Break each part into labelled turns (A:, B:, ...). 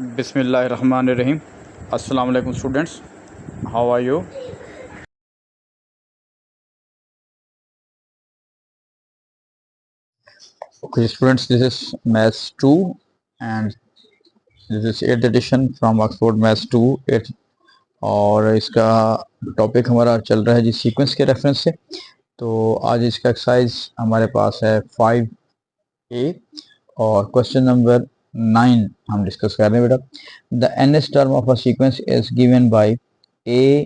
A: बिस्मिल्लाहिर्रहमानिर्रहीम। अस्सलाम वालेकुम students, how are you? Okay students, this is maths 2 and this is 8th edition from Oxford Maths 2 8 और इसका topic हमारा चल रहा है जी सीक्वेंस के रेफरेंस से। तो आज इसका एक्सरसाइज हमारे पास है 5A और क्वेश्चन नंबर 9 हम डिस्कस कर रहे हैं बेटा। The nth term of a sequence is given by a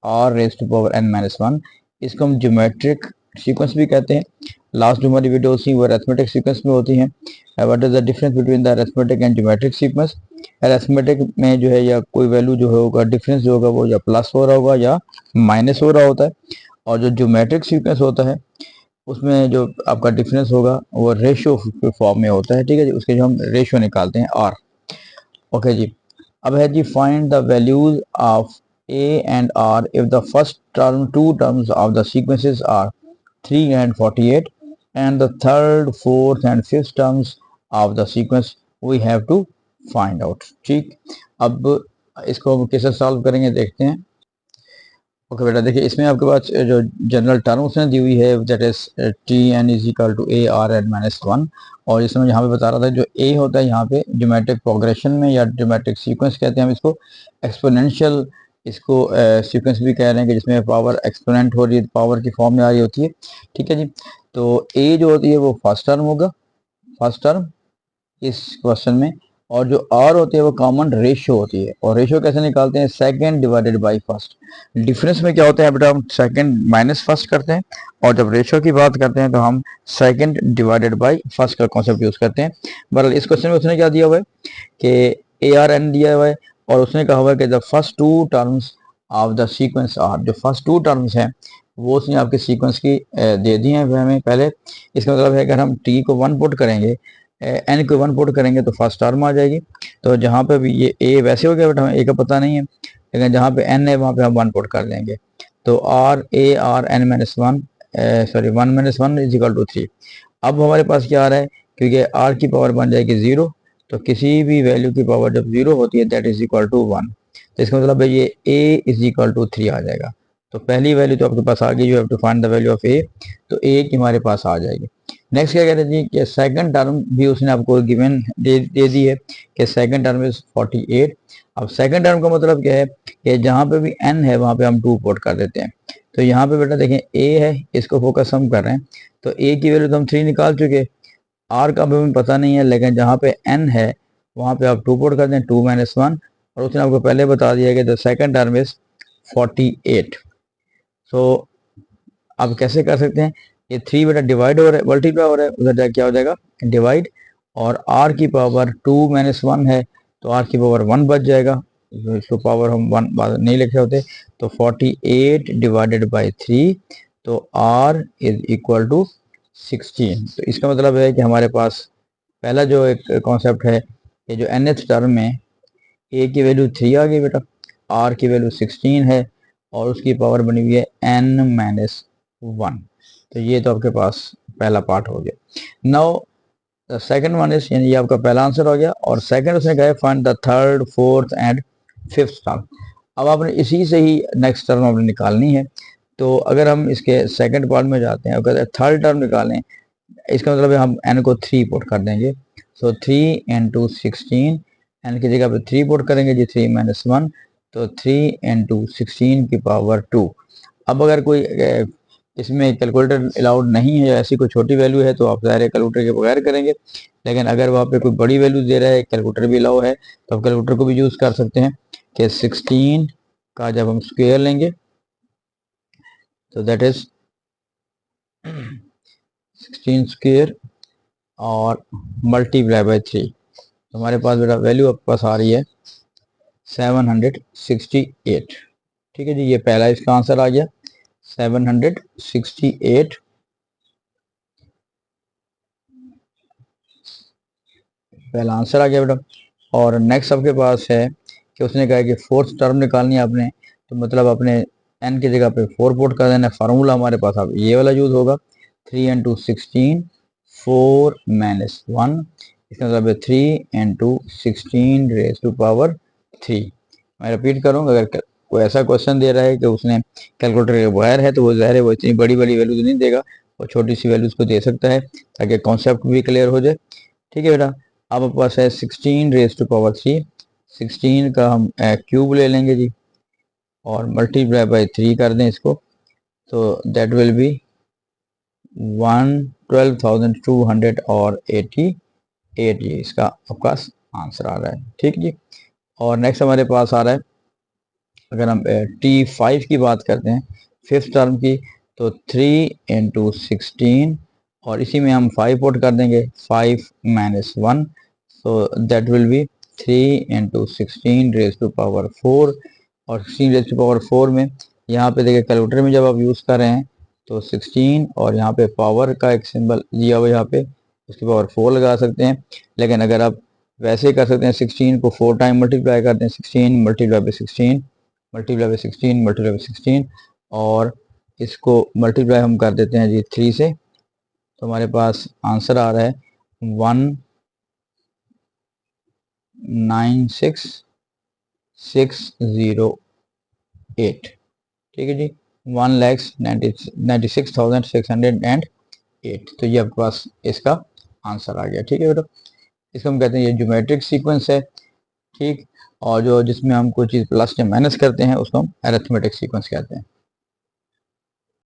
A: r raise to power n minus 1। इसको हम ज्योमेट्रिक सीक्वेंस भी कहते हैं। लास्ट जो हमारी वीडियो थी वो अरिथमेटिक सीक्वेंस में होती हैं। What is the difference between the arithmetic and geometric sequence? Arithmetic में जो है या कोई वैल्यू जो होगा डिफरेंस जो होगा वो या प्लस हो रहा होगा या माइनस हो रहा होता है, और जो ज्योमेट्रिक सीक्वेंस होता है उसमें जो आपका डिफरेंस होगा वो रेशियो के फॉर्म में होता है। ठीक है जी, उसके जो हम रेशियो निकालते हैं आर। ओके जी, अब है जी find the values of a and r if the first two terms of the sequences are 3 and 48 and the third, fourth and fifth terms of the sequence we have to find out। ठीक, अब इसको हम कैसे solve करेंगे देखते हैं। Okay बेटा, देखिए इसमें आपके पास जो जनरल टर्म उसने दी हुई है that is T N is equal to A R N minus 1, और इसमें यहाँ पे बता रहा था जो ए होता है यहाँ पे ज्योमेट्रिक प्रोग्रेशन में या ज्योमेट्रिक सीक्वेंस कहते हैं हम इसको, एक्सपोनेंशियल इसको सीक्वेंस भी कह रहे हैं कि जिसमें पावर एक्सपोनेंट हो रही है, पावर की फॉर्म में आ रही होती है। ठीक है जी, तो ए जो होती है वो फर्स्ट टर्म होगा, फर्स्ट टर्म इस क्वेश्चन में, और जो आर होती है वो कॉमन रेशियो होती है। और रेशियो कैसे निकालते हैं? Second divided by first. Difference में क्या होता है बेटा, हम सेकंड माइनस फर्स्ट करते हैं, और जब रेशियो की बात करते हैं तो हम सेकंड डिवाइडेड बाय फर्स्ट का कॉन्सेप्ट यूज करते हैं। बहरहाल इस क्वेश्चन में उसने क्या दिया हुआ है कि ए आर एन दिया हुआ है, और उसने कहा हुआ है कि the first two terms of the sequence are, जो फर्स्ट टू टर्म्स हैं वो उसने आपके सीक्वेंस की दे दी हैं हमें पहले। इसका मतलब है अगर हम टी को 1 पुट करेंगे, एन को 1 पुट करेंगे तो फर्स्ट टर्म आ जाएगी। तो जहाँ पे भी ये ए वैसे हो गया बेटा, हमें ए का पता नहीं है, लेकिन जहाँ पे एन है वहाँ पे हम 1 पुट कर देंगे। तो R A R N minus 1 sorry 1 minus 1 is equal to 3। अब हमारे पास क्या आ रहा है, क्योंकि आर की पावर बन जाएगी 0, तो किसी भी वैल्यू की पावर जब 0 होती है दैट इज इक्वल टू 1। तो इसका मतलब है ये ए इज इक्वल टू 3 आ जाएगा। तो पहली वैल्यू तो आपके पास आ गई, you have to find the value of a, तो ए की हमारे पास आ जाएगी। नेक्स्ट क्या कह रहे हैं जी कि सेकंड टर्म भी उसने आपको गिवन दे दी है कि सेकंड टर्म इज 48। अब सेकंड टर्म का मतलब क्या है कि जहाँ पे भी n है वहाँ पे हम 2 पुट कर देते हैं। तो यहाँ पे बेटा देखें a है, इसको फोकस हम कर रहे हैं, तो a की वैल्यू तो हम 3 निकाल चुके, r का भी हमें पता नहीं है, लेकिन जहाँ पे n है वहाँ पे आप 2 पुट कर दें, 2 माइनस 1, और उसने आपको पहले बता दिया कि द सेकंड टर्म इज 48। सो अब कैसे कर सकते हैं, ये 3 बेटा डिवाइड हो रहा है, मल्टीप्लाई हो रहा है, उधर जाके क्या हो जाएगा डिवाइड, और r की पावर 2 माइनस 1 है तो r की पावर 1 बच जाएगा, तो इसको पावर हम 1 नहीं लिखे होते, तो 48 डिवाइडेड बाय 3, तो r इज इक्वल टू 16। तो इसका मतलब है कि हमारे पास पहला जो एक कॉन्सेप्ट है कि जो nth टर्म में a की वैल्यू 3 आ गई बेटा, r की वैल्यू 16 है, और उसकी पावर बनी हुई है n माइनस 1। तो ये तो आपके पास पहला पार्ट हो गया। Now the second one is, यानी ये आपका पहला आंसर हो गया, और सेकंड उसने कहा find the third, fourth and fifth term. अब आपने इसी से ही नेक्स्ट टर्म आपने निकालनी है। तो अगर हम इसके सेकंड पार्ट में जाते हैं, अगर थर्ड टर्म निकालें, इसका मतलब है हम n को 3 पुट कर देंगे, सो 3 इंटू 16, n की जगह पे 3 पुट करेंगे जी, 3 माइनस 1, तो 3 इंटू 16 की पावर 2। अब अगर कोई इसमें कैलकुलेटर अलाउड नहीं है या ऐसी कोई छोटी वैल्यू है तो आप ज़ाहिर कैलकुलेटर के बगैर करेंगे, लेकिन अगर वहाँ पे कोई बड़ी वैल्यू दे रहा है, कैलकुलेटर भी अलाउ है, तो आप कैलकुलेटर को भी यूज़ कर सकते हैं कि 16 का जब हम स्क्वायर लेंगे तो दैट इज 16 स्क्वायर और मल्टीप्लाई बाय 3, तो हमारे पास बेटा वैल्यू आपके पास आ रही है 768। ठीक है जी, ये पहला इसका आंसर आ गया 768। पहला आंसर आ गया बेटा। और नेक्स्ट आपके पास है कि उसने कहा कि फोर्थ टर्म निकालनी है आपने, तो मतलब अपने n की जगह पे 4 पुट कर देना। फार्मूला हमारे पास अब ये वाला यूज होगा, 3 इंटू 16, 4 माइनस 1 इसका मतलब है 3 इंटू 16 रेज टू पावर 3। मैं रिपीट करूँगा, अगर कोई ऐसा क्वेश्चन दे रहा है कि उसने कैलकुलेटर के वायर है तो वो ज़ाहिर है वो इतनी बड़ी बड़ी वैल्यूज नहीं देगा, वो छोटी सी वैल्यूज को दे सकता है ताकि कॉन्सेप्ट भी क्लियर हो जाए। ठीक है बेटा, अब आपके पास है 16 रेज टू पावर 3, 16 का हम क्यूब ले लेंगे जी और मल्टीप्लाई बाई 3 कर दें इसको, तो दैट विल बी 112,288 जी इसका आपका आंसर आ रहा है। ठीक जी, और नेक्स्ट हमारे पास आ रहा है, अगर हम T5 की बात करते हैं फिफ्थ टर्म की, तो 3 इंटू 16 और इसी में हम 5 पुट कर देंगे, 5 minus 1, so that will be 3 into 16 raise to power 4। और 16 रेज टू पावर 4 में यहाँ पे देखिए कैलकुलेटर में जब आप यूज़ कर रहे हैं तो 16 और यहाँ पे पावर का एक सिंबल दिया हुआ यहाँ पे, उसके पावर 4 लगा सकते हैं। लेकिन अगर आप वैसे ही कर सकते हैं, 16 को 4 टाइम मल्टीप्लाई करते हैं, 16 multiply by 16 multiply by 16 multiply by 16 और इसको मल्टीप्लाई हम कर देते हैं जी 3 से, तो हमारे पास आंसर आ रहा है 1,96,608। ठीक है जी, 1,96,608, तो ये आपके पास इसका आंसर आ गया। ठीक है बेटा, इसको हम कहते हैं ये ज्योमेट्रिक सीक्वेंस है। ठीक, और जो जिसमें हम कोई चीज़ प्लस या माइनस करते हैं उसको हम अरिथमेटिक सीक्वेंस कहते हैं।